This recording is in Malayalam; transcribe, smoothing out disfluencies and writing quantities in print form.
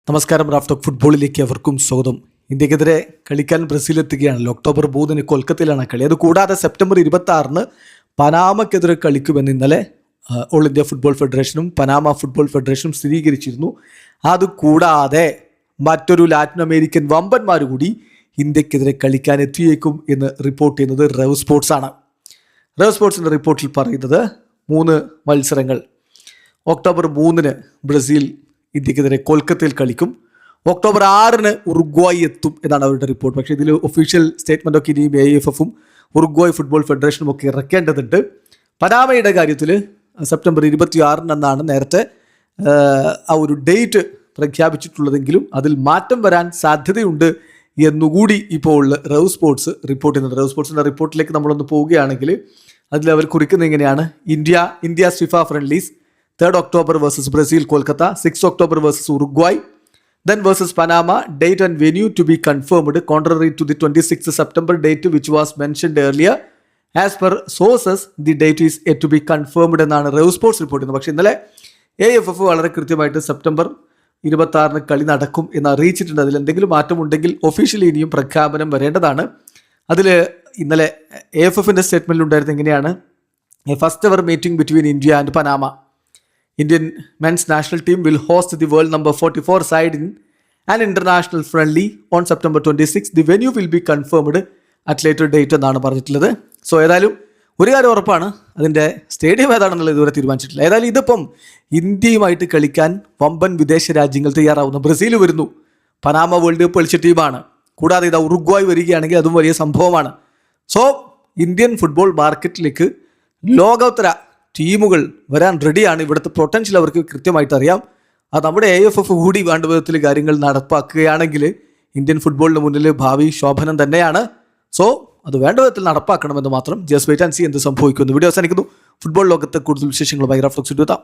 നമസ്കാരം. റാഫ്റ്റോക്ക് ഫുട്ബോളിലേക്ക് അവർക്കും സ്വാഗതം. ഇന്ത്യക്കെതിരെ കളിക്കാൻ ബ്രസീൽ എത്തുകയാണല്ലോ. ഒക്ടോബർ 3 കൊൽക്കത്തയിലാണ് കളി. അതുകൂടാതെ സെപ്റ്റംബർ 26 പനാമക്കെതിരെ കളിക്കുമെന്ന് ഇന്നലെ ഓൾ ഇന്ത്യ ഫുട്ബോൾ ഫെഡറേഷനും പനാമ ഫുട്ബോൾ ഫെഡറേഷനും സ്ഥിരീകരിച്ചിരുന്നു. അതുകൂടാതെ മറ്റൊരു ലാറ്റിൻ അമേരിക്കൻ വമ്പന്മാർ കൂടി ഇന്ത്യക്കെതിരെ കളിക്കാൻ എത്തിയേക്കും എന്ന് റിപ്പോർട്ട് ചെയ്യുന്നത് റവ് സ്പോർട്സ് ആണ്. റവ് സ്പോർട്സിൻ്റെ റിപ്പോർട്ടിൽ പറയുന്നത് 3 മത്സരങ്ങൾ ഒക്ടോബർ 3 ബ്രസീൽ ഇന്ത്യക്കെതിരെ കൊൽക്കത്തയിൽ കളിക്കും. ഒക്ടോബർ 6 ഉറുഗ്വായി എത്തും എന്നാണ് അവരുടെ റിപ്പോർട്ട്. പക്ഷേ ഇതിൽ ഒഫീഷ്യൽ സ്റ്റേറ്റ്മെൻ്റ് ഒക്കെ ഇനിയും AIFF ഉറുഗ്വായ് ഫുട്ബോൾ ഫെഡറേഷനും ഒക്കെ ഇറക്കേണ്ടതുണ്ട്. പനാമയുടെ കാര്യത്തിൽ സെപ്റ്റംബർ 26 എന്നാണ് നേരത്തെ ആ ഒരു ഡേറ്റ് പ്രഖ്യാപിച്ചിട്ടുള്ളതെങ്കിലും അതിൽ മാറ്റം വരാൻ സാധ്യതയുണ്ട് എന്നുകൂടി ഇപ്പോൾ റവ് സ്പോർട്സ് റിപ്പോർട്ട് ചെയ്യുന്നത്. റവ് സ്പോർട്സിൻ്റെ റിപ്പോർട്ടിലേക്ക് നമ്മളൊന്ന് പോവുകയാണെങ്കിൽ അതിൽ അവർ കുറിക്കുന്നത് ഇങ്ങനെയാണ്: India FIFA friendlies 3 October versus Brazil, Kolkata, 6 October versus Uruguay, then versus Panama, date and venue to be confirmed, contrary to the 26th September date which was mentioned earlier. As per sources, the date is yet to be confirmed എന്നാണ് റവ് സ്പോർട്സ് റിപ്പോർട്ട് ചെയ്യുന്നത്. പക്ഷേ ഇന്നലെ AIFF വളരെ കൃത്യമായിട്ട് സെപ്റ്റംബർ 26 കളി നടക്കും എന്ന് അറിയിച്ചിട്ടുണ്ട്. അതിൽ എന്തെങ്കിലും മാറ്റമുണ്ടെങ്കിൽ ഒഫീഷ്യലി ഇനിയും പ്രഖ്യാപനം വരേണ്ടതാണ്. അതിൽ ഇന്നലെ AIFFൻ്റെ സ്റ്റേറ്റ്മെൻറ്റിൽ ഉണ്ടായിരുന്നത് എങ്ങനെയാണ്: first ever meeting between India and Panama. Indian men's national team will host the world number 44 side in an international friendly on September 26. The venue will be confirmed at later date എന്നാണ് പറഞ്ഞിട്ടുള്ളത്. സോ ഏതായാലും ഒരു കാര്യം ഉറപ്പാണ്, അതിൻ്റെ സ്റ്റേഡിയം ഏതാണെന്നുള്ളത് ഇതുവരെ തീരുമാനിച്ചിട്ടില്ല. ഏതായാലും ഇതിപ്പം ഇന്ത്യയുമായിട്ട് കളിക്കാൻ വമ്പൻ വിദേശ രാജ്യങ്ങൾ തയ്യാറാവുന്നു. ബ്രസീൽ വരുന്നു, പനാമ വേൾഡ് കപ്പ് കളിച്ച ടീമാണ്. കൂടാതെ ഇത് ഉറുഗ്വായ് വരികയാണെങ്കിൽ അതും വലിയ സംഭവമാണ്. സോ ഇന്ത്യൻ ഫുട്ബോൾ മാർക്കറ്റിലേക്ക് ലോകോത്തര ടീമുകൾ വരാൻ റെഡിയാണ്. ഇവിടുത്തെ പൊട്ടൻഷ്യൽ അവർക്ക് കൃത്യമായിട്ട് അറിയാം. അത് നമ്മുടെ AIFF കൂടി വേണ്ട വിധത്തിൽ കാര്യങ്ങൾ നടപ്പാക്കുകയാണെങ്കിൽ ഇന്ത്യൻ ഫുട്ബോളിന് മുന്നിൽ ഭാവി ശോഭനം തന്നെയാണ്. സോ അത് വേണ്ട വിധത്തിൽ നടപ്പാക്കണമെന്ന് മാത്രം. ജസ്റ്റ് വെയിറ്റ് ആൻഡ് സീ എന്ത് സംഭവിക്കുന്നു. വീഡിയോ അവസാനിക്കുന്നു. ഫുട്ബോൾ ലോകത്തെ കൂടുതൽ വിശേഷങ്ങളുമായി റാഫ്റ്റോക്സ് എത്താം.